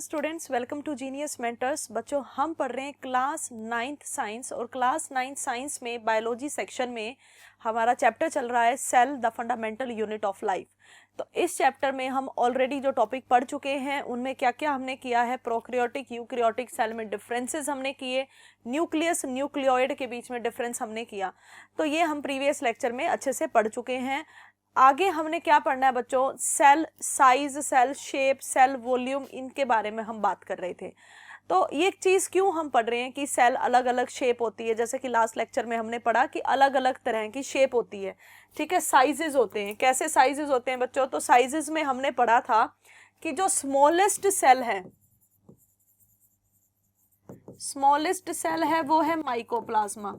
Students, welcome to genius mentors. बच्चों, हम पढ़ रहे हैं क्लास 9th साइंस और क्लास 9th साइंस में बायोलॉजी सेक्शन में हमारा चैप्टर चल रहा है cell the fundamental unit of life. तो इस चैप्टर में हम ऑलरेडी जो टॉपिक पढ़ चुके हैं उनमें क्या क्या हमने किया है, प्रोकैरियोटिक यूकैरियोटिक सेल में डिफरेंसेस हमने किए, न्यूक्लियस न्यूक्लियोइड के बीच में डिफरेंस हमने किया। तो ये हम प्रीवियस लेक्चर में अच्छे से पढ़ चुके हैं। आगे हमने क्या पढ़ना है बच्चों, cell size, cell shape, cell volume, इनके बारे में हम बात कर रहे थे। तो ये चीज़ क्यों हम पढ़ रहे हैं कि सेल अलग अलग शेप होती है, जैसे कि लास्ट लेक्चर में हमने पढ़ा कि अलग अलग तरह की शेप होती है, ठीक है। साइजेस होते हैं, कैसे साइजेस होते हैं बच्चों, तो साइजेस में हमने पढ़ा था कि जो स्मॉलेस्ट सेल है वो है माइकोप्लाज्मा।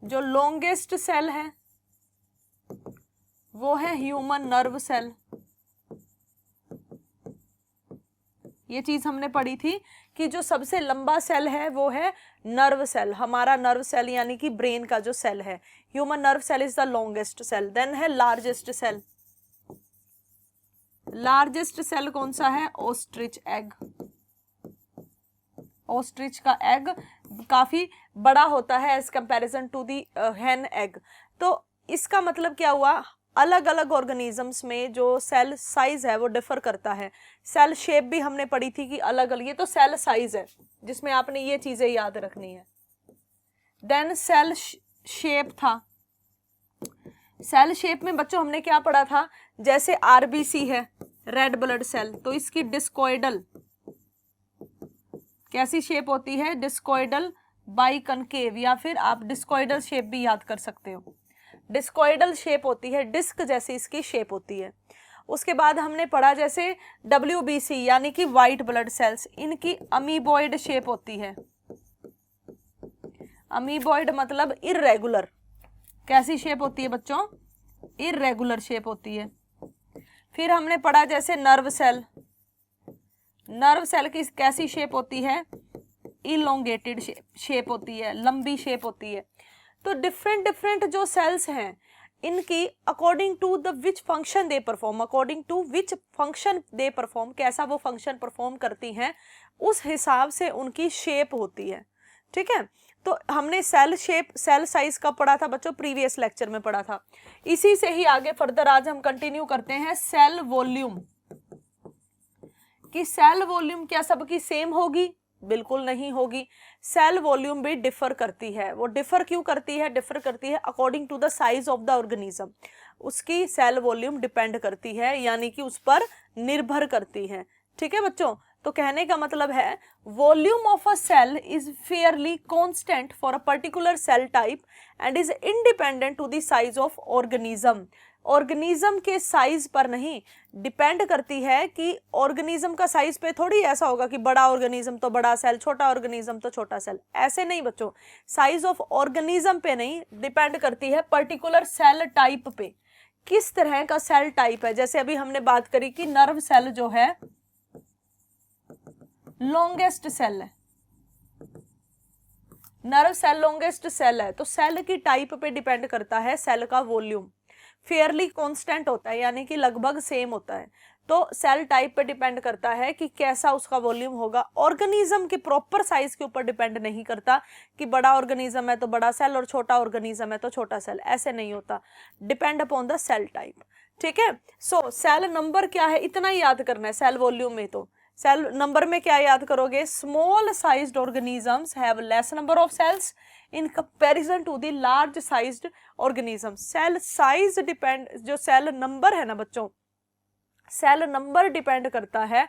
जो लॉन्गेस्ट सेल है वो है ह्यूमन नर्व सेल। ये चीज हमने पढ़ी थी कि जो सबसे लंबा सेल है वो है नर्व सेल, हमारा नर्व सेल यानी कि ब्रेन का जो सेल है। Human nerve cell is the longest cell. Then है लार्जेस्ट सेल। लार्जेस्ट सेल कौन सा है? Ostrich egg. ऑस्ट्रिच का एग काफी बड़ा होता है as comparison to the hen egg. तो इसका मतलब क्या हुआ, अलग अलग ऑर्गेनिजम्स में जो सेल साइज है वो डिफर करता है। सेल शेप भी हमने पढ़ी थी कि अलग अलग, ये तो सेल साइज है जिसमें आपने ये चीजें याद रखनी है। देन सेल शेप था। सेल शेप में बच्चों हमने क्या पढ़ा था, जैसे आरबीसी है, रेड ब्लड सेल, तो इसकी डिस्कोइडल कैसी शेप होती है? डिस्कोइडल बाइकनकेव, या फिर आप डिस्कोइडल शेप भी याद कर सकते हो। डिस्कोइडल शेप होती है, डिस्क जैसी इसकी शेप होती है। उसके बाद हमने पढ़ा जैसे WBC यानी कि व्हाइट ब्लड सेल्स, इनकी अमीबॉइड शेप होती है। अमीबॉइड मतलब इर्रेगुलर। कैसी शेप होती है बच्चों? इर्रेगुलर शेप होती है। फिर हमने पढ़ा जैसे नर्व सेल। नर्व सेल की कैसी शेप होती है? इलोंगेटेड शेप होती है, लंबी शेप होती है। तो डिफरेंट जो सेल्स हैं इनकी according to the which function they perform, कैसा वो फंक्शन परफॉर्म करती हैं, उस हिसाब से उनकी शेप होती है, ठीक है। तो हमने सेल शेप, सेल साइज का पढ़ा था बच्चों, प्रीवियस लेक्चर में पढ़ा था। इसी से ही आगे फर्दर आज हम कंटिन्यू करते हैं सेल वॉल्यूम। कि सेल वॉल्यूम क्या सबकी सेम होगी? बिल्कुल नहीं होगी। सेल वॉल्यूम भी डिफर करती है। वो डिफर क्यों करती है? डिफर करती है according to the size of the organism. उसकी सेल वॉल्यूम डिपेंड करती है, यानी कि उस पर निर्भर करती है, ठीक है बच्चों। तो कहने का मतलब है volume of a cell is fairly constant for a particular cell type and is independent to the size of organism. Organism के साइज पर नहीं, डिपेंड करती है कि ऑर्गेनिज्म का साइज पे थोड़ी ऐसा होगा कि बड़ा ऑर्गेनिज्म तो बड़ा सेल, छोटा ऑर्गेनिज्म तो छोटा सेल, ऐसे नहीं बच्चों। साइज ऑफ ऑर्गेनिज्म पे नहीं, डिपेंड करती है पर्टिकुलर सेल टाइप पे, किस तरह का सेल टाइप है। जैसे अभी हमने बात करी कि नर्व सेल जो है लॉन्गेस्ट सेल है, नर्व सेल लॉन्गेस्ट सेल है, तो सेल की टाइप पे डिपेंड करता है सेल का वॉल्यूम। फेयरली कांस्टेंट होता है यानी कि लगभग सेम होता है। तो सेल टाइप पे डिपेंड करता है कि कैसा उसका वॉल्यूम होगा। ऑर्गेनिज्म के प्रॉपर साइज के ऊपर डिपेंड नहीं करता कि बड़ा ऑर्गेनिज्म है तो बड़ा सेल और छोटा ऑर्गेनिज्म है तो छोटा सेल, ऐसे नहीं होता। Depend upon the cell type, ठीक है। सो सेल नंबर क्या है, इतना ही याद करना है सेल वॉल्यूम में। तो सेल नंबर में क्या याद करोगे? Small sized organisms have less number of cells in comparison to the large sized organism. Cell size depend, जो सेल नंबर है ना बच्चों, सेल नंबर डिपेंड करता है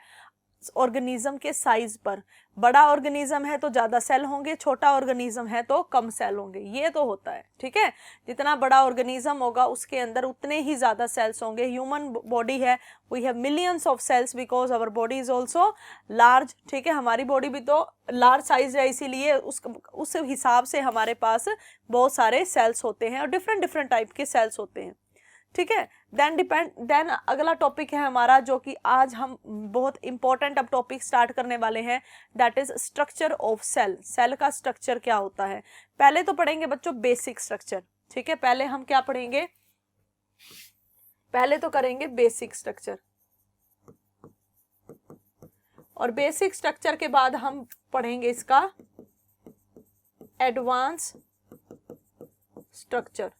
ऑर्गेनिज्म के साइज पर। बड़ा ऑर्गेनिज्म है तो ज्यादा सेल होंगे, छोटा ऑर्गेनिज्म है तो कम सेल होंगे, ये तो होता है, ठीक है। जितना बड़ा ऑर्गेनिज्म होगा उसके अंदर उतने ही ज्यादा सेल्स होंगे। ह्यूमन बॉडी है, we have millions of cells because our body is also large, ठीक है। हमारी बॉडी भी तो लार्ज साइज है, इसीलिए उस हिसाब से हमारे पास बहुत सारे सेल्स होते हैं और डिफरेंट टाइप के सेल्स होते हैं, ठीक है। देन अगला टॉपिक है हमारा, जो कि आज हम बहुत इंपॉर्टेंट अब टॉपिक स्टार्ट करने वाले हैं, that is structure of cell. Cell का स्ट्रक्चर क्या होता है? पहले तो पढ़ेंगे बच्चों बेसिक स्ट्रक्चर, ठीक है। पहले हम क्या पढ़ेंगे? पहले तो करेंगे बेसिक स्ट्रक्चर। और बेसिक स्ट्रक्चर के बाद हम पढ़ेंगे इसका एडवांस स्ट्रक्चर।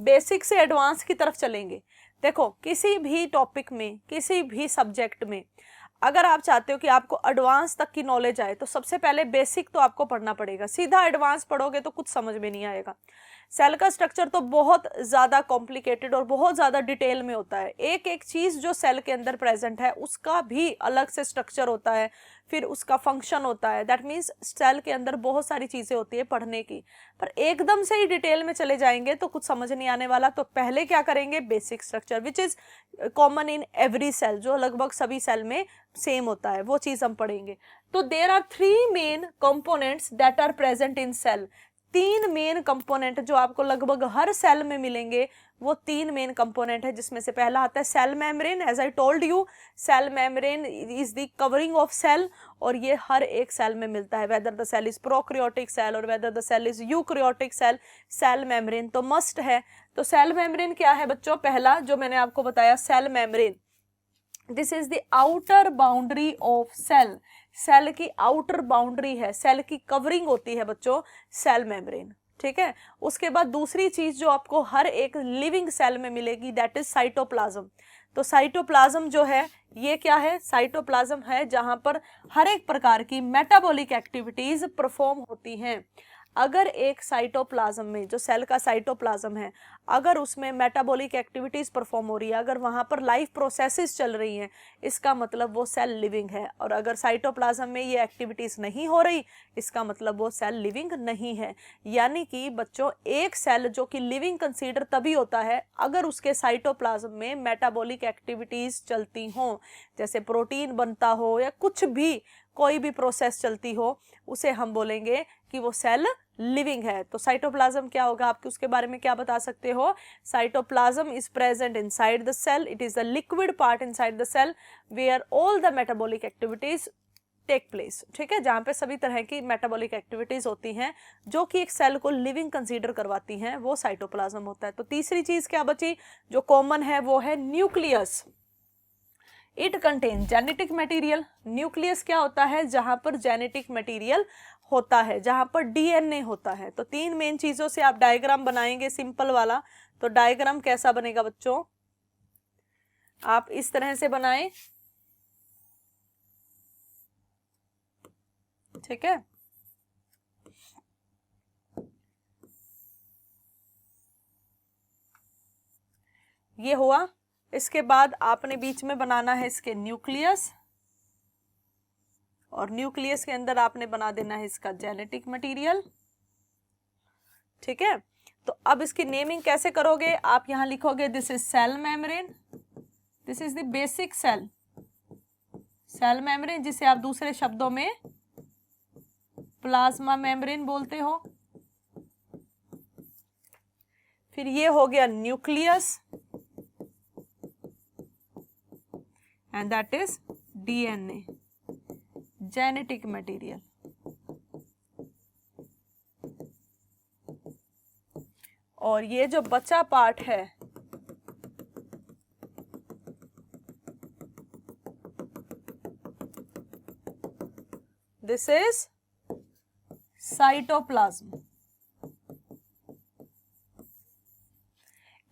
बेसिक से एडवांस की तरफ चलेंगे। देखो किसी भी टॉपिक में, किसी भी सब्जेक्ट में अगर आप चाहते हो कि आपको एडवांस तक की नॉलेज आए तो सबसे पहले बेसिक तो आपको पढ़ना पड़ेगा। सीधा एडवांस पढ़ोगे तो कुछ समझ में नहीं आएगा। सेल का स्ट्रक्चर तो बहुत ज़्यादा कॉम्प्लिकेटेड और बहुत ज़्यादा डिटेल में होता है। एक एक चीज़ जो सेल के अंदर प्रेजेंट है उसका भी अलग से स्ट्रक्चर होता है, फिर उसका फंक्शन होता है। दैट मीन्स सेल के अंदर बहुत सारी चीज़ें होती है पढ़ने की, पर एकदम से ही डिटेल में चले जाएंगे तो कुछ समझ नहीं आने वाला। तो पहले क्या करेंगे, basic structure which is common in every cell, जो लगभग सभी सेल में सेम होता है, वो चीज़ हम पढ़ेंगे। तो there are 3 main components that are present in cell. 3 main component जो आपको लगभग हर सेल में मिलेंगे, वो 3 मेन कंपोनेंट है, जिसमें से पहला आता है cell membrane. As I told you, cell membrane is the covering of cell, और ये हर एक सेल में मिलता है, whether the cell is prokaryotic cell और whether the cell is eukaryotic cell, cell membrane तो मस्ट है। तो सेल मेम्ब्रेन क्या है बच्चों, पहला जो मैंने आपको बताया cell membrane, this is the outer boundary of cell. Cell की आउटर बाउंड्री है, सेल की कवरिंग होती है बच्चों सेल मेम्ब्रेन, ठीक है। उसके बाद दूसरी चीज जो आपको हर एक लिविंग सेल में मिलेगी, दैट इज साइटोप्लाज्म। तो साइटोप्लाज्म जो है ये क्या है, साइटोप्लाज्म है जहां पर हर एक प्रकार की मेटाबॉलिक एक्टिविटीज परफॉर्म होती हैं। अगर एक साइटोप्लाज्म में, जो सेल का साइटोप्लाज्म है, अगर उसमें मेटाबॉलिक एक्टिविटीज परफॉर्म हो रही है, अगर वहां पर लाइफ प्रोसेसेस चल रही हैं, इसका मतलब वो सेल लिविंग है। और अगर साइटोप्लाज्म में ये एक्टिविटीज नहीं हो रही, इसका मतलब वो सेल लिविंग नहीं है। यानी कि बच्चों एक सेल जो कि लिविंग कंसीडर तभी होता है अगर उसके साइटोप्लाज्म में मेटाबॉलिक एक्टिविटीज चलती हों, जैसे प्रोटीन बनता हो या कुछ भी कोई भी प्रोसेस चलती हो, उसे हम बोलेंगे कि वो सेल लिविंग है। तो साइटोप्लाज्म क्या होगा, आप उसके बारे में क्या बता सकते हो, cytoplasm is present inside the cell, it is the liquid part inside the cell where all the metabolic activities take place, ठीक है, जहां पे सभी तरह की मेटाबॉलिक एक्टिविटीज होती हैं जो कि एक सेल को लिविंग कंसीडर करवाती हैं, वो साइटोप्लाज्म होता है। तो तीसरी चीज क्या बची जो कॉमन है, वो है nucleus. It contain genetic material. Nucleus क्या होता है, जहां पर जेनेटिक मटेरियल होता है, जहां पर डीएनए होता है। तो 3 मेन चीजों से आप डायग्राम बनाएंगे सिंपल वाला। तो डायग्राम कैसा बनेगा बच्चों, आप इस तरह से बनाएं, ठीक है। ये हुआ। इसके बाद आपने बीच में बनाना है इसके न्यूक्लियस, और न्यूक्लियस के अंदर आपने बना देना है इसका जेनेटिक मटेरियल, ठीक है। तो अब इसकी नेमिंग कैसे करोगे, आप यहां लिखोगे this is cell membrane, this is the basic cell, cell membrane जिसे आप दूसरे शब्दों में प्लाज्मा मेम्ब्रेन बोलते हो। फिर ये हो गया nucleus, and that is DNA, genetic material। और ये जो बचा पार्ट है, this is साइटोप्लाज्म।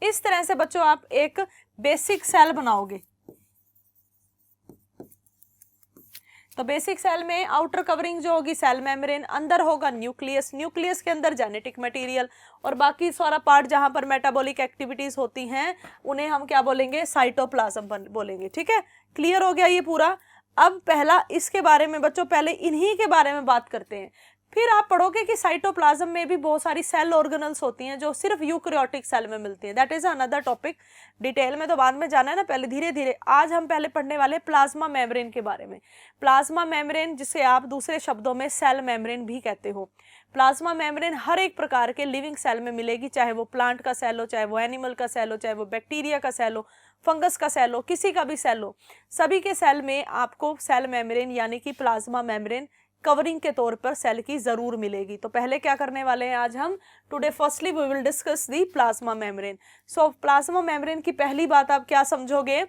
इस तरह से बच्चों आप एक बेसिक सेल बनाओगे। तो बेसिक सेल में आउटर कवरिंग जो होगी सेल मेम्ब्रेन, अंदर होगा न्यूक्लियस, न्यूक्लियस के अंदर जेनेटिक मटेरियल, और बाकी सारा पार्ट जहां पर मेटाबॉलिक एक्टिविटीज होती हैं उन्हें हम क्या बोलेंगे, साइटोप्लाज्म बोलेंगे, ठीक है। क्लियर हो गया ये पूरा। अब पहला इसके बारे में बच्चों, पहले इन्हीं के बारे में बात करते हैं, फिर आप पढ़ोगे कि साइटोप्लाज्म में भी बहुत सारी सेल ऑर्गेनल्स होती हैं जो सिर्फ यूकैरियोटिक सेल में मिलती हैं। That is another topic, detail में तो बाद में जाना है ना, पहले धीरे धीरे। आज हम पहले पढ़ने वाले प्लाज्मा मेम्ब्रेन के बारे में। प्लाज्मा मेम्ब्रेन जिसे आप दूसरे शब्दों में सेल मेम्ब्रेन भी कहते हो। प्लाज्मा मेम्ब्रेन हर एक प्रकार के लिविंग सेल में मिलेगी, चाहे वो प्लांट का सेल हो, चाहे वो एनिमल का सेल हो, चाहे वो बैक्टीरिया का सेल हो, फंगस का सेल हो, किसी का भी सेल हो, सभी के सेल में आपको सेल मेम्ब्रेन यानी कि प्लाज्मा मेम्ब्रेन कवरिंग के तौर पर सेल की जरूर मिलेगी। तो पहले क्या करने वाले हैं आज हम, today firstly we will discuss the plasma membrane. So plasma membrane की पहली बात आप क्या समझोगे,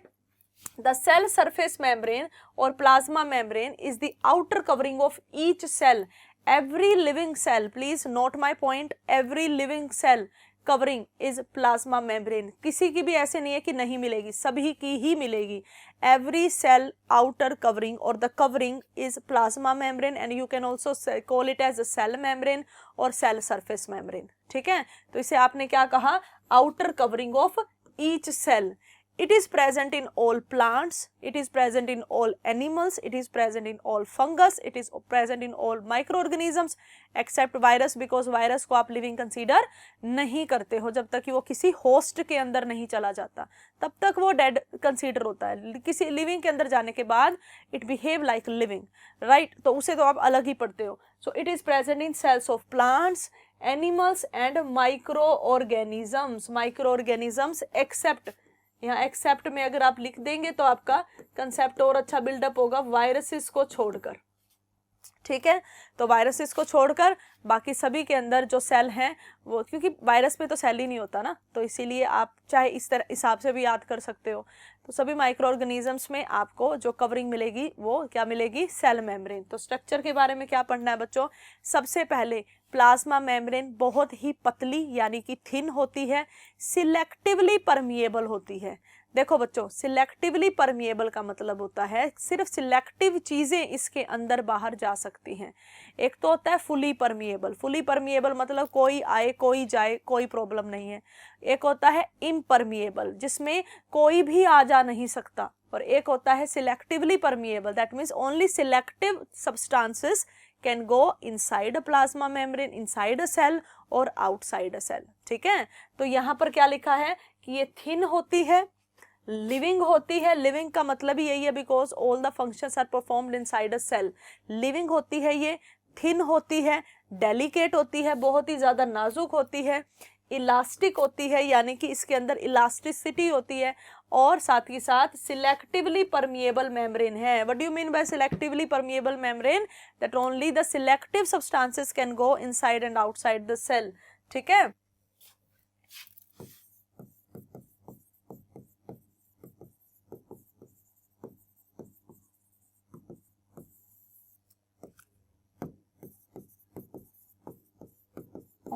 The cell surface membrane or plasma membrane is the outer covering of each cell. Every living cell, please note my point, every living cell covering is plasma membrane. किसी की भी ऐसे नहीं है कि नहीं मिलेगी, सभी की ही मिलेगी. Every cell outer covering or the covering is plasma membrane and you can also call it as a cell membrane or cell surface membrane. ठीक है, तो इसे आपने क्या कहा, outer covering of each cell. It is present in all plants, it is present in all animals, it is present in all fungus, it is present in all microorganisms except virus, because virus को आप living consider नहीं करते हो जब तक कि वो किसी host के अंदर नहीं चला जाता, तब तक वो dead consider होता है. किसी living के अंदर जाने के बाद it behave like living, right? तो उसे तो आप अलग ही पढ़ते हो. So it is present in cells of plants, animals and microorganisms. Microorganisms except, यहाँ एक्सेप्ट में अगर आप लिख देंगे तो आपका कंसेप्ट और अच्छा बिल्डअप होगा, वायरसेस को छोड़कर. ठीक है, तो वायरसेस को छोड़कर बाकी सभी के अंदर जो सेल हैं वो, क्योंकि वायरस में तो सेल ही नहीं होता ना, तो इसीलिए आप चाहे इस तरह हिसाब से भी याद कर सकते हो. तो सभी माइक्रो ऑर्गेनिजम्स में आपको जो कवरिंग मिलेगी वो क्या मिलेगी, सेल मेम्ब्रेन. तो स्ट्रक्चर के बारे में क्या पढ़ना है बच्चों, सबसे पहले प्लाज्मा मेम्ब्रेन बहुत ही पतली यानी कि थिन होती है, सिलेक्टिवली परमिएबल होती है. देखो बच्चों, सिलेक्टिवली परमिएबल का मतलब होता है सिर्फ सिलेक्टिव चीजें इसके अंदर बाहर जा सकती हैं. एक तो होता है फुली परमिएबल. फुली परमिएबल मतलब कोई आए कोई जाए कोई प्रॉब्लम नहीं है. एक होता है इम्परमिएबल जिसमें कोई भी आ जा नहीं सकता. और एक होता है selectively permeable, that means only selective substances can go inside a plasma membrane, inside a cell और आउटसाइड अ सेल. ठीक है, तो यहाँ पर क्या लिखा है कि ये थिन होती है, लिविंग होती है. लिविंग का मतलब ही यही है because all the functions are performed inside a cell. Living होती है, ये थिन होती है, डेलिकेट होती है, बहुत ही ज्यादा नाजुक होती है, इलास्टिक होती है यानी कि इसके अंदर इलास्टिसिटी होती है, और साथ ही साथ सिलेक्टिवली परमिएबल मेम्ब्रेन है. What do you mean by selectively permeable membrane, that only the selective substances can go inside and outside the cell. ठीक है,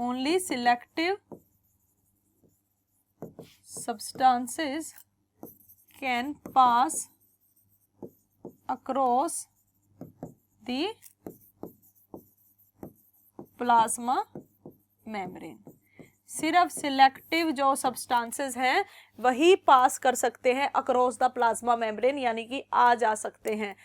only selective substances can pass across the plasma membrane. सिर्फ selective जो substances हैं वही पास कर सकते हैं across the plasma membrane, यानी कि आ जा सकते हैं.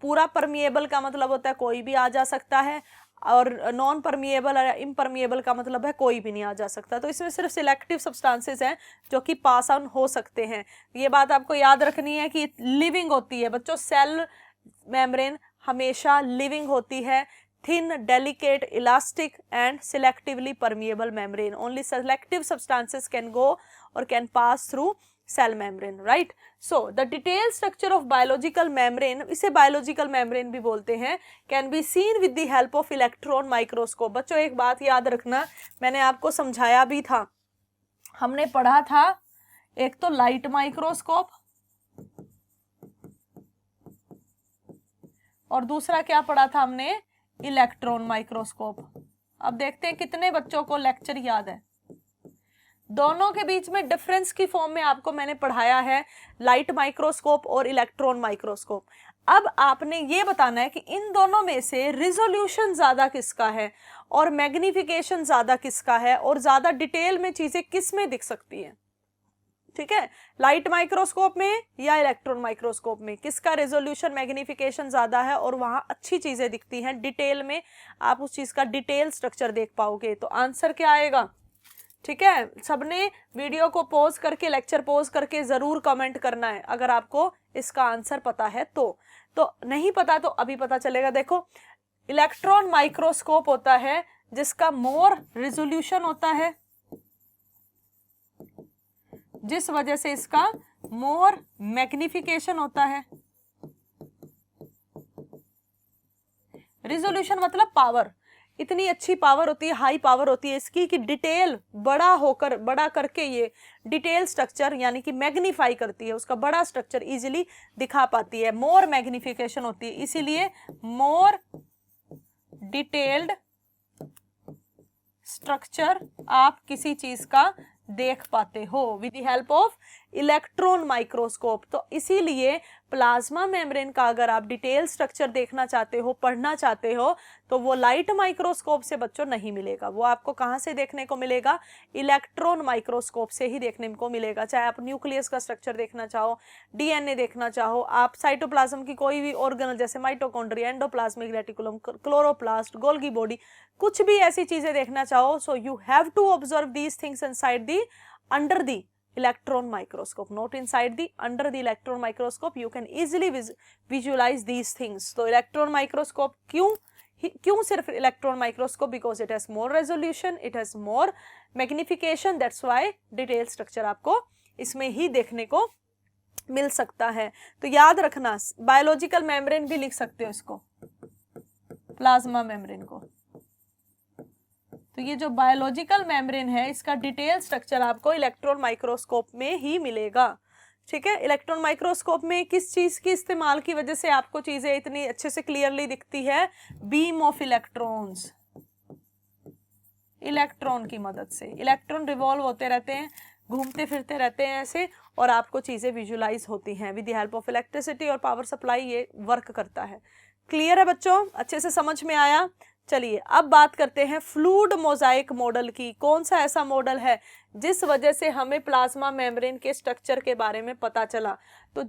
पूरा परमिएबल का मतलब होता है कोई भी आ जा सकता है, और नॉन परमिएबल और इम्परमिएबल का मतलब है कोई भी नहीं आ जा सकता. तो इसमें सिर्फ सिलेक्टिव सब्सटेंसेस हैं जो कि पास ऑन हो सकते हैं. ये बात आपको याद रखनी है कि लिविंग होती है बच्चों. सेल मेम्ब्रेन हमेशा लिविंग होती है, thin, delicate, elastic and selectively permeable membrane. Only selective substances can go और can pass through cell membrane, right? So the detailed structure of biological membrane, इसे biological membrane भी बोलते हैं, can be seen with the help of electron microscope. बच्चों एक बात याद रखना, मैंने आपको समझाया भी था, हमने पढ़ा था एक तो लाइट माइक्रोस्कोप और दूसरा क्या पढ़ा था हमने, इलेक्ट्रॉन माइक्रोस्कोप. अब देखते हैं कितने बच्चों को लेक्चर याद है. दोनों के बीच में डिफरेंस की फॉर्म में आपको मैंने पढ़ाया है लाइट माइक्रोस्कोप और इलेक्ट्रॉन माइक्रोस्कोप. अब आपने ये बताना है कि इन दोनों में से रिजोल्यूशन ज्यादा किसका है और मैग्निफिकेशन ज्यादा किसका है और ज्यादा डिटेल में चीजें किस में दिख सकती हैं. ठीक है, लाइट माइक्रोस्कोप में या इलेक्ट्रॉन माइक्रोस्कोप में किसका रेजोल्यूशन मैग्निफिकेशन ज्यादा है और वहां अच्छी चीजें दिखती हैं, डिटेल में आप उस चीज का डिटेल स्ट्रक्चर देख पाओगे. तो आंसर क्या आएगा. ठीक है, सबने वीडियो को पॉज करके, लेक्चर पॉज करके जरूर कमेंट करना है अगर आपको इसका आंसर पता है तो नहीं पता तो अभी पता चलेगा. देखो, इलेक्ट्रॉन माइक्रोस्कोप होता है जिसका मोर रिजोल्यूशन होता है, जिस वजह से इसका मोर मैग्निफिकेशन होता है. रिजोल्यूशन मतलब पावर. इतनी अच्छी पावर होती है, हाई पावर होती है इसकी कि डिटेल बड़ा करके ये डिटेल स्ट्रक्चर यानी कि मैग्नीफाई करती है, उसका बड़ा स्ट्रक्चर इजीली दिखा पाती है, मोर मैग्निफिकेशन होती है, इसीलिए मोर डिटेल्ड स्ट्रक्चर आप किसी चीज का देख पाते हो with the help of electron microscope. तो इसीलिए प्लाज्मा मेम्ब्रेन का अगर आप डिटेल स्ट्रक्चर देखना चाहते हो, पढ़ना चाहते हो, तो वो लाइट माइक्रोस्कोप से बच्चों नहीं मिलेगा। वो आपको कहाँ से देखने को मिलेगा? इलेक्ट्रॉन माइक्रोस्कोप से ही देखने को मिलेगा। चाहे आप न्यूक्लियस का स्ट्रक्चर देखना चाहो, डीएनए देखना चाहो, आप साइटोप्लाज्म की कोई भी ऑर्गेनल जैसे mitochondria, endoplasmic reticulum, chloroplast, Golgi body, कुछ भी ऐसी चीजें देखना चाहो, so you have to observe these things inside the under the electron microscope, not inside the under the electron microscope. You can easily visualize these things. तो electron microscope क्यों सिर्फ electron microscope? Because it has more resolution, it has more magnification. That's why detailed structure आपको इसमें ही देखने को मिल सकता है। तो याद रखना, बायोलॉजिकल मेम्ब्रेन भी लिख सकते हो इसको, प्लाज्मा मेम्ब्रेन को। तो ये जो बायोलॉजिकल मेम्ब्रेन है इसका डिटेल स्ट्रक्चर आपको इलेक्ट्रॉन माइक्रोस्कोप में ही मिलेगा। ठीक है, इलेक्ट्रॉन माइक्रोस्कोप में किस चीज की इस्तेमाल की वजह से आपको चीजें इतनी अच्छे से क्लियरली दिखती है? बीम ऑफ इलेक्ट्रॉन्स, इलेक्ट्रॉन की मदद से। इलेक्ट्रॉन रिवॉल्व होते रहते हैं, घूमते फिरते रहते हैं ऐसे, और आपको चीजें विजुलाइज होती हैं with the help of electricity और पावर सप्लाई। ये वर्क करता है। क्लियर है बच्चों? अच्छे से समझ में आया? चलिए अब बात करते हैं फ्लूइड मोजाइक मॉडल की। कौन सा ऐसा मॉडल है जिस वजह से हमें प्लाज्मा मेम्ब्रेन के स्ट्रक्चर के बारे में पता चला? तो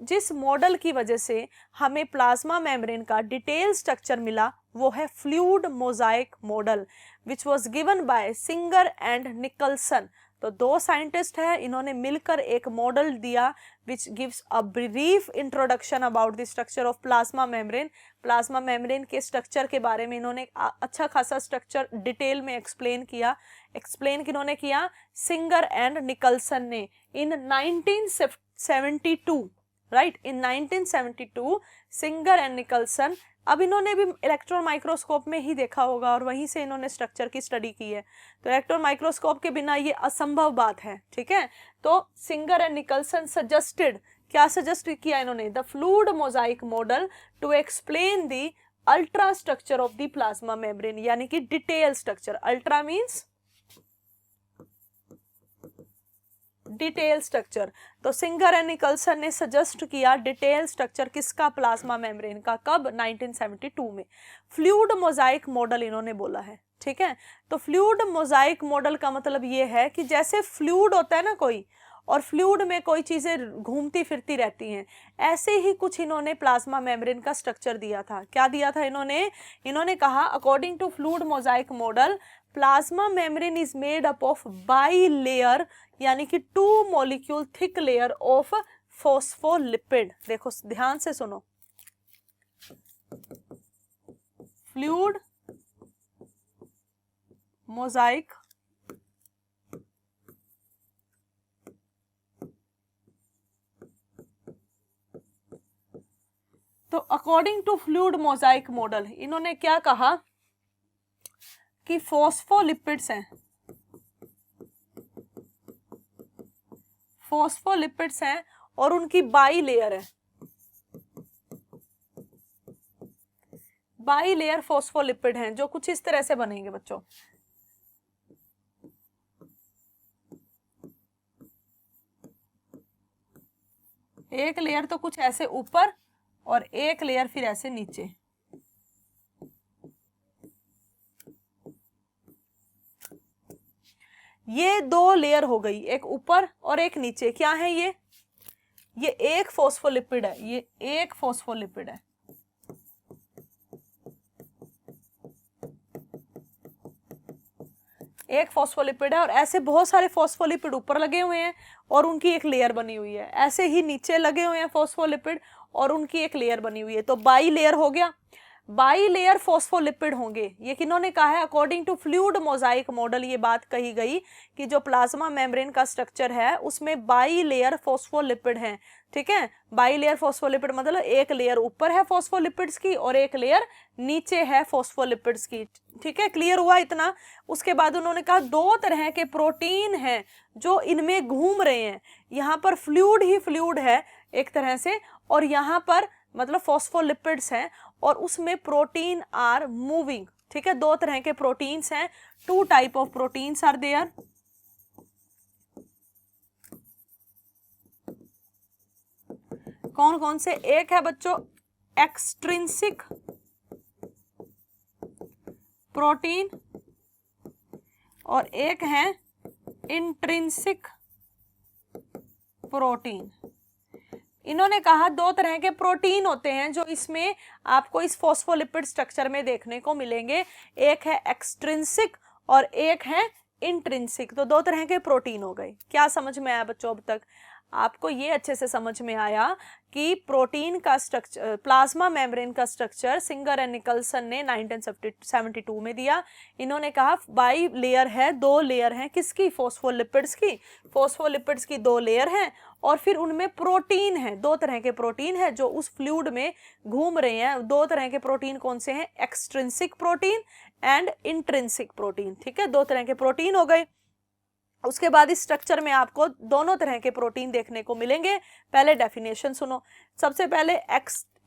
जिस मॉडल की वजह से हमें प्लाज्मा मेम्ब्रेन का डिटेल स्ट्रक्चर मिला वो है fluid mosaic model, which was given by singer and Nicholson. तो दो साइंटिस्ट हैं, इन्होंने मिलकर एक मॉडल दिया which gives a brief introduction about the structure of plasma membrane. Plasma membrane के स्ट्रक्चर के बारे में इन्होंने अच्छा खासा स्ट्रक्चर डिटेल में एक्सप्लेन किया। एक्सप्लेन किन्होंने किया? सिंगर एंड निकल्सन ने इन 1972, right, in 1972 singer and Nicholson. अब इन्होंने भी इलेक्ट्रॉन माइक्रोस्कोप में ही देखा होगा और वहीं से इन्होंने स्ट्रक्चर की स्टडी की है। तो इलेक्ट्रॉन माइक्रोस्कोप के बिना ये असंभव बात है। ठीक है, तो सिंगर एंड निकल्सन सजेस्टेड, क्या सजेस्ट किया इन्होंने? The fluid mosaic model to explain the ultra structure of the plasma membrane, यानी कि detail structure. Ultra means detail structure. तो सिंगर एंड निकल्सन ने सजेस्ट किया डिटेल स्ट्रक्चर किसका? प्लाज्मा मेम्ब्रेन का। कब? 1972 में। फ्लूइड मोजाइक मॉडल इन्होंने बोला है। ठीक है, तो फ्लूइड मोजाइक मॉडल का मतलब ये है कि जैसे फ्लूइड होता है ना कोई, और फ्लूइड में कोई चीजें घूमती फिरती रहती हैं, ऐसे ही कुछ इन्होंने प्लाज्मा मेम्ब्रेन का स्ट्रक्चर दिया था। क्या दिया था इन्होंने कहा according to fluid mosaic model plasma membrane is made up of bilayer, यानी कि 2 molecule thick layer of phospholipid. देखो ध्यान से सुनो, फ्लूइड मोजाइक तो according to fluid mosaic model इन्होंने क्या कहा कि फॉस्फोलिपिड्स हैं, फॉस्फोलिपिड्स हैं और उनकी बाई लेयर है। बाई लेयर फॉस्फोलिपिड हैं जो कुछ इस तरह से बनेंगे बच्चों। एक लेयर तो कुछ ऐसे ऊपर और एक लेयर फिर ऐसे नीचे। ये 2 लेयर हो गई, एक ऊपर और एक नीचे। क्या है ये एक फॉस्फोलिपिड है, ये एक फॉस्फोलिपिड है। एक फॉस्फोलिपिड है और ऐसे बहुत सारे फॉस्फोलिपिड ऊपर लगे हुए हैं और उनकी एक लेयर बनी हुई है। ऐसे ही नीचे लगे हुए हैं फॉस्फोलिपिड और उनकी एक लेयर बनी हुई है। तो बाई लेयर हो गया। बाई लेयर फॉस्फोलिपिड होंगे। ये किन्होंने कहा है? According to fluid mosaic model ये बात कही गई कि जो प्लाज्मा मेम्ब्रेन का स्ट्रक्चर है उसमें बाई लेयर फॉस्फोलिपिड है। ठीक है, बाई लेयर फॉस्फोलिपिड मतलब एक लेयर ऊपर है फॉस्फोलिपिड्स की और एक लेयर नीचे है फॉस्फोलिपिड्स की। ठीक है, क्लियर हुआ इतना? उसके बाद उन्होंने कहा दो तरह के प्रोटीन हैं जो इनमें घूम रहे हैं। यहाँ पर फ्लूइड ही फ्लूइड है एक तरह से, और यहाँ पर मतलब फॉस्फोलिपिड्स हैं और उसमें प्रोटीन आर मूविंग। ठीक है, दो तरह के प्रोटीन्स हैं, two type of proteins are there. कौन कौन से? एक है बच्चों एक्सट्रिंसिक प्रोटीन और एक है इंट्रिंसिक प्रोटीन। इन्होंने कहा दो तरह के प्रोटीन होते हैं जो इसमें आपको इस फॉस्फोलिपिड स्ट्रक्चर में देखने को मिलेंगे। एक है एक्सट्रिंसिक और एक है इंट्रिंसिक। तो दो तरह के प्रोटीन हो गए। क्या समझ में आया बच्चों? अब तक आपको ये अच्छे से समझ में आया कि प्रोटीन का स्ट्रक्चर, प्लाज्मा मेम्ब्रेन का स्ट्रक्चर सिंगर एंड निकलसन ने 1972 में दिया। इन्होंने कहा बाई लेयर है, दो लेयर हैं किसकी? फॉस्फोलिपिड्स की। फॉस्फोलिपिड्स की दो लेयर हैं और फिर उनमें प्रोटीन है, दो तरह के प्रोटीन है जो उस फ्लूइड में घूम रहे हैं। दो तरह के प्रोटीन कौन से हैं? Extrinsic protein and intrinsic protein. ठीक है, दो तरह के प्रोटीन हो गए। उसके बाद इस स्ट्रक्चर में आपको दोनों तरह के प्रोटीन देखने को मिलेंगे। पहले डेफिनेशन सुनो। सबसे पहले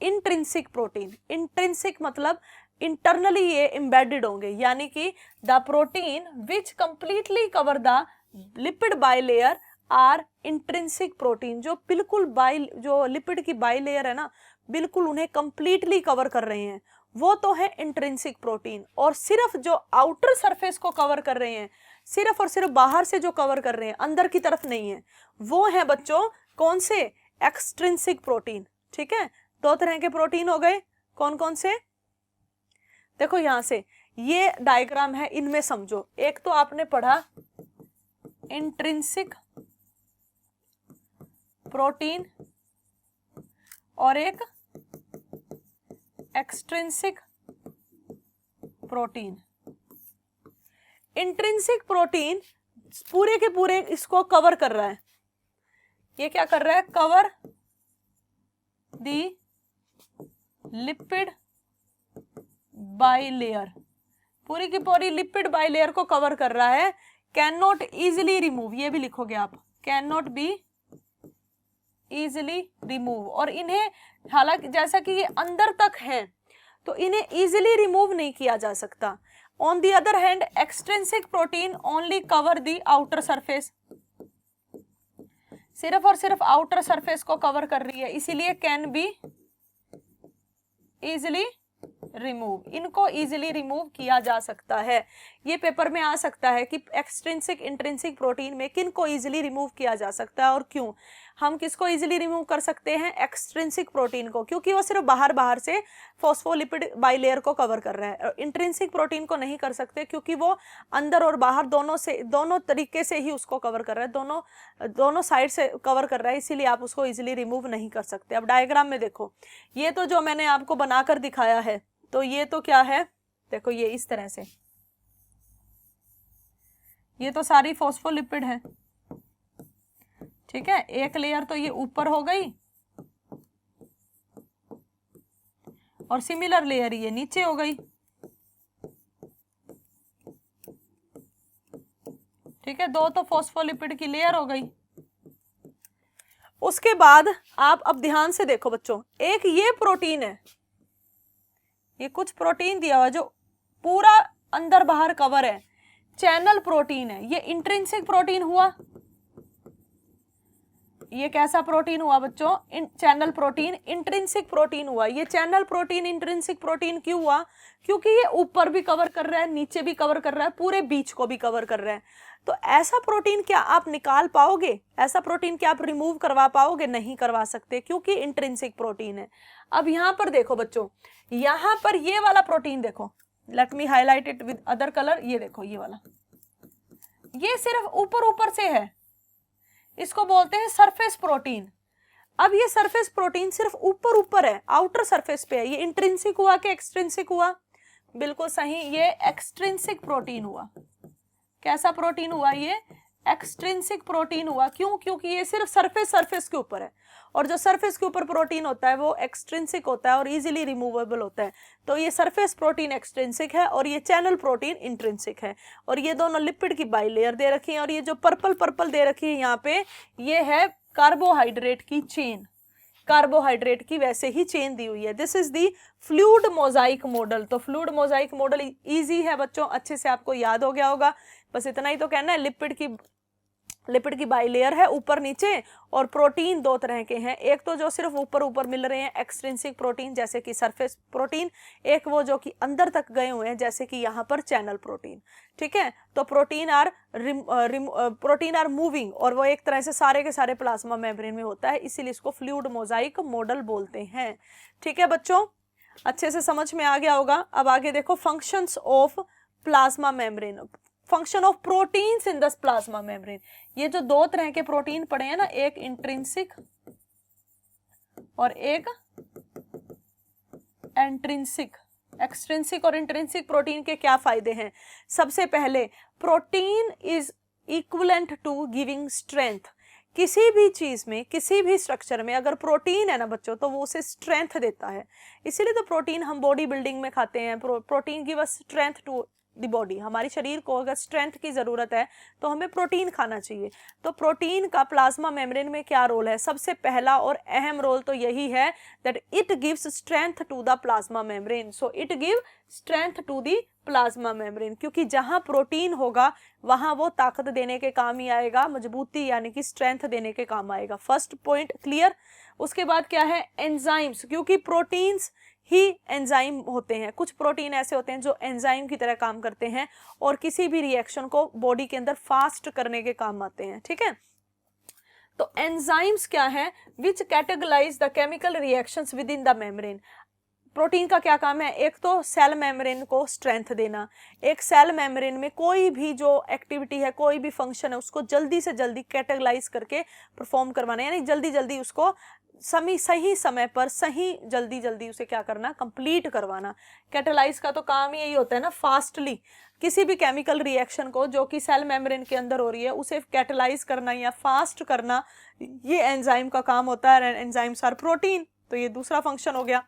इंट्रिंसिक प्रोटीन। इंट्रिंसिक मतलब इंटरनली ये एम्बेडेड होंगे, यानी कि the protein which completely cover the lipid bilayer are intrinsic protein. जो बिल्कुल जो लिपिड की बाइलेयर है ना, बिल्कुल उन्हें कंप्लीटली कवर कर रहे हैं, वो तो है इंट्रिंसिक प्रोटीन। और सिर्फ जो आउटर सरफेस को कवर कर रहे हैं, सिर्फ और सिर्फ बाहर से जो कवर कर रहे हैं, अंदर की तरफ नहीं है, वो है बच्चों कौन से? Extrinsic protein. ठीक है, दो तरह के प्रोटीन हो गए। कौन कौन से? देखो यहां से ये डायग्राम है, इनमें समझो। एक तो आपने पढ़ा इंट्रिंसिक प्रोटीन और एक एक्सट्रिंसिक प्रोटीन। इंट्रिंसिक प्रोटीन पूरे के पूरे इसको कवर कर रहा है। ये क्या कर रहा है? Cover the lipid bilayer. पूरी की पूरी लिपिड बाइलेयर को कवर कर रहा है। कैन नॉट इजिली रिमूव, ये भी लिखोगे आप, can not be easily remove. और इन्हें हालांकि जैसा कि ये अंदर तक हैं तो इन्हें इजिली रिमूव नहीं किया जा सकता। On the other hand extrinsic protein only cover the outer surface, सिर्फ और सिर्फ आउटर सरफेस को कवर कर रही है, इसीलिए कैन बी इजिली रिमूव। इनको इजिली रिमूव किया जा सकता है। ये पेपर में आ सकता है कि एक्सट्रिंसिक इंट्रिंसिक प्रोटीन में किन को इजिली रिमूव किया जा सकता है और क्यों। हम किसको इजिली रिमूव कर सकते हैं? एक्सट्रिंसिक प्रोटीन को, क्योंकि वो सिर्फ बाहर से फॉस्फोलिपिड बाइलेयर को कवर कर रहा है। इंट्रिंसिक प्रोटीन को नहीं कर सकते क्योंकि वो अंदर और बाहर दोनों तरीके से ही उसको कवर कर रहा है, दोनों साइड से कवर कर रहा है, इसीलिए आप उसको इजिली रिमूव नहीं कर सकते। अब डायग्राम में देखो, ये तो जो मैंने आपको बनाकर दिखाया है, तो ये तो क्या है? देखो ये इस तरह से, ये तो सारी फॉस्फोलिपिड है। ठीक है, एक लेयर तो ये ऊपर हो गई और सिमिलर लेयर ये नीचे हो गई। ठीक है, दो तो फॉस्फोलिपिड की लेयर हो गई। उसके बाद आप अब ध्यान से देखो बच्चों, एक ये प्रोटीन है, ये कुछ प्रोटीन दिया हुआ जो पूरा अंदर बाहर कवर है, चैनल प्रोटीन है। ये इंट्रिंसिक प्रोटीन हुआ। ये कैसा प्रोटीन हुआ बच्चों? Channel protein. इंट्रिंसिक प्रोटीन हुआ। ये चैनल प्रोटीन इंट्रिंसिक प्रोटीन क्यों हुआ? क्योंकि ये ऊपर भी कवर कर रहा है, नीचे भी कवर कर रहा है, पूरे बीच को भी कवर कर रहा है। तो ऐसा प्रोटीन क्या आप निकाल पाओगे? ऐसा प्रोटीन क्या आप रिमूव करवा पाओगे? नहीं करवा सकते, क्योंकि इंट्रिंसिक प्रोटीन है। अब यहां पर देखो बच्चों, यहां पर ये वाला प्रोटीन देखो, let me highlight it with other colour. ये देखो, ये वाला, ये सिर्फ ऊपर ऊपर से है, इसको बोलते हैं सरफेस प्रोटीन। अब ये सरफेस प्रोटीन सिर्फ ऊपर ऊपर है, आउटर सरफेस पे है, ये इंट्रिंसिक हुआ कि एक्सट्रिंसिक हुआ? बिल्कुल सही, ये एक्सट्रिंसिक प्रोटीन हुआ। कैसा प्रोटीन हुआ? ये एक्सट्रिंसिक प्रोटीन हुआ। क्यों? क्योंकि ये सिर्फ सरफेस के ऊपर है, और जो सरफेस के ऊपर प्रोटीन होता है वो एक्सट्रिंसिक होता है और इजीली रिमूवेबल होता है। तो ये सरफेस प्रोटीन एक्सट्रिंसिक है और ये चैनल प्रोटीन इंट्रिंसिक है। और ये दोनों लिपिड की बाइलेयर दे रखी है, और ये जो पर्पल दे रखी है यहाँ पे, ये है कार्बोहाइड्रेट की चेन, कार्बोहाइड्रेट की वैसे ही चेन दी हुई है। This is the fluid mosaic model. तो फ्लूइड मोजाइक मॉडल इजी है बच्चों, अच्छे से आपको याद हो गया होगा। बस इतना ही तो कहना है, लिपिड की बाइलेयर है ऊपर नीचे, और प्रोटीन दो तरह के हैं, एक तो जो सिर्फ ऊपर मिल रहे हैं एक्सट्रिंसिक प्रोटीन जैसे कि सरफेस प्रोटीन, एक वो जो कि अंदर तक गए हुए हैं जैसे कि यहाँ पर चैनल प्रोटीन। ठीक है, तो प्रोटीन आर मूविंग, और वो एक तरह से सारे के सारे प्लाज्मा मेम्ब्रेन में होता है, इसीलिए इसको फ्लूइड मोजाइक मॉडल बोलते हैं। ठीक है बच्चों, अच्छे से समझ में आ गया होगा। अब आगे देखो, functions of plasma membrane, function of proteins in the plasma membrane. ये जो दो तरह के प्रोटीन पड़े हैं ना, एक इंट्रिंसिक और एक एंट्रिंसिक, एक्सट्रिंसिक और इंट्रिंसिक प्रोटीन के क्या फायदे हैं? सबसे पहले, protein is equivalent to giving strength. किसी भी चीज में, किसी भी स्ट्रक्चर में अगर प्रोटीन है ना बच्चों, तो वो उसे स्ट्रेंथ देता है। इसीलिए तो प्रोटीन हम बॉडी बिल्डिंग में खाते हैं। Protein give us strength to the body. हमारी शरीर को अगर स्ट्रेंथ की जरूरत है तो हमें प्रोटीन खाना चाहिए। तो प्रोटीन का प्लाज्मा मेम्ब्रेन में क्या रोल है? सबसे पहला और अहम रोल तो यही है that it gives strength to the plasma membrane. So it give strength to the plasma membrane, क्योंकि जहां प्रोटीन होगा वहां वो ताकत देने के काम ही आएगा, मजबूती यानी कि स्ट्रेंथ देने के काम आएगा। First point clear. उसके बाद क्या है? एंजाइम्स, क्योंकि प्रोटीन्स ही एंजाइम होते हैं। कुछ प्रोटीन ऐसे होते हैं जो एंजाइम की तरह काम करते हैं और किसी भी रिएक्शन को बॉडी के अंदर फास्ट करने के काम आते हैं। ठीक है, तो एंजाइम्स क्या है? Which categorize the chemical reactions within the membrane. Protein का क्या काम है? एक तो सेल मेम्ब्रेन को स्ट्रेंथ देना, एक सेल मेम्ब्रेन में कोई भी जो एक्टिविटी है, कोई भी फंक्शन है, उसको जल्दी से जल्दी कैटेगराइज करके परफॉर्म करवाना, यानी जल्दी जल्दी उसको सही समय पर जल्दी उसे क्या करना? कंप्लीट करवाना। कैटेलाइज का तो काम ही यही होता है ना, फास्टली किसी भी केमिकल रिएक्शन को जो कि सेल मेम्ब्रेन के अंदर हो रही है उसे कैटेलाइज करना या फास्ट करना, ये एंजाइम का काम होता है। एंजाइम्स आर प्रोटीन, तो ये दूसरा फंक्शन हो गया।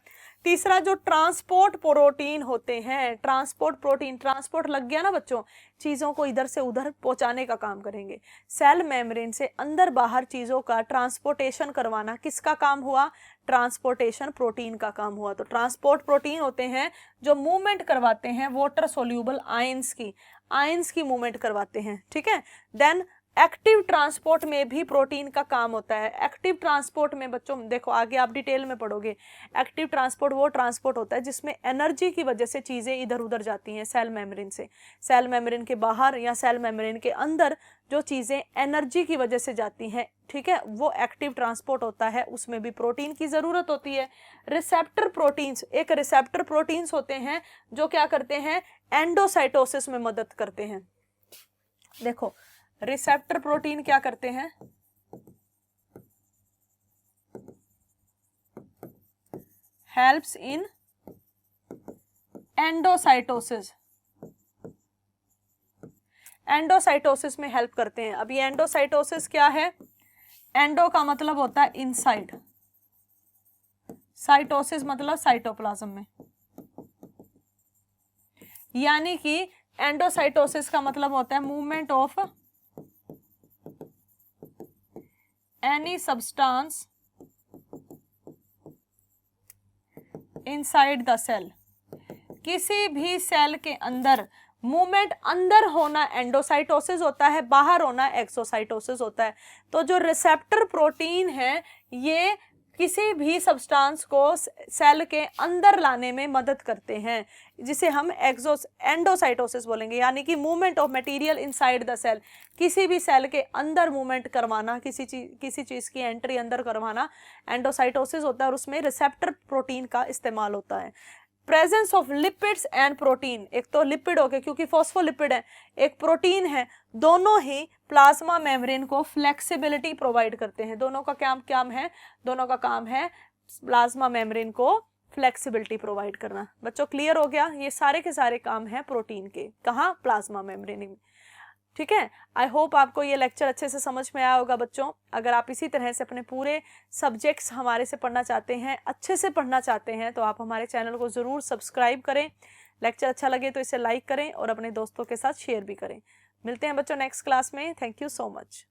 तीसरा, जो ट्रांसपोर्ट प्रोटीन होते हैं, ट्रांसपोर्ट प्रोटीन, ट्रांसपोर्ट लग गया ना बच्चों, चीज़ों को इधर से उधर पहुंचाने का काम करेंगे। सेल मेम्ब्रेन से अंदर बाहर चीज़ों का ट्रांसपोर्टेशन करवाना किसका काम हुआ? ट्रांसपोर्टेशन प्रोटीन का काम हुआ। तो ट्रांसपोर्ट प्रोटीन होते हैं जो मूवमेंट करवाते हैं वाटर सोल्यूबल आयंस की मूवमेंट करवाते हैं। ठीक है, देन एक्टिव ट्रांसपोर्ट में भी प्रोटीन का काम होता है। एक्टिव ट्रांसपोर्ट में बच्चों देखो, आगे आप डिटेल में पढ़ोगे, एक्टिव ट्रांसपोर्ट वो ट्रांसपोर्ट होता है जिसमें एनर्जी की वजह से चीज़ें इधर उधर जाती हैं सेल मेम्ब्रेन से। सेल मेम्ब्रेन के बाहर या सेल मेम्ब्रेन के अंदर जो चीज़ें एनर्जी की वजह से जाती हैं, ठीक है, वो एक्टिव ट्रांसपोर्ट होता है, उसमें भी प्रोटीन की ज़रूरत होती है। रिसेप्टर प्रोटीन्स, एक रिसेप्टर प्रोटीन्स होते हैं जो क्या करते हैं? एंडोसाइटोसिस में मदद करते हैं। देखो, रिसेप्टर प्रोटीन क्या करते हैं? हेल्प्स इन एंडोसाइटोसिस, एंडोसाइटोसिस में हेल्प करते हैं। अब ये एंडोसाइटोसिस क्या है? एंडो का मतलब होता है इनसाइड, साइटोसिस मतलब साइटोप्लाज्म में, यानी कि एंडोसाइटोसिस का मतलब होता है movement of any substance inside the cell. किसी भी सेल के अंदर मूवमेंट, अंदर होना एंडोसाइटोसिस होता है, बाहर होना एक्सोसाइटोसिस होता है। तो जो रिसेप्टर प्रोटीन है ये किसी भी सब्सटेंस को सेल के अंदर लाने में मदद करते हैं, जिसे हम एंडोसाइटोसिस बोलेंगे, यानी कि movement of material inside the cell. किसी भी सेल के अंदर मूवमेंट करवाना, किसी चीज़ की एंट्री अंदर करवाना एंडोसाइटोसिस होता है, और उसमें रिसेप्टर प्रोटीन का इस्तेमाल होता है। Presence of lipids and protein, एक तो लिपिड हो गए क्योंकि फॉस्फोलिपिड है, एक प्रोटीन है, दोनों ही प्लाज्मा मेम्ब्रेन को फ्लेक्सिबिलिटी प्रोवाइड करते हैं। दोनों का काम है, दोनों का काम है प्लाज्मा मेम्ब्रेन को फ्लेक्सिबिलिटी प्रोवाइड करना। बच्चों क्लियर हो गया? ये सारे के सारे काम है प्रोटीन के, कहाँ? प्लाज्मा मेम्ब्रेन में। ठीक है, आई होप आपको ये लेक्चर अच्छे से समझ में आया होगा बच्चों। अगर आप इसी तरह से अपने पूरे सब्जेक्ट्स हमारे से पढ़ना चाहते हैं, अच्छे से पढ़ना चाहते हैं, तो आप हमारे चैनल को ज़रूर सब्सक्राइब करें। लेक्चर अच्छा लगे तो इसे लाइक करें और अपने दोस्तों के साथ शेयर भी करें। मिलते हैं बच्चों नेक्स्ट क्लास में। Thank you so much.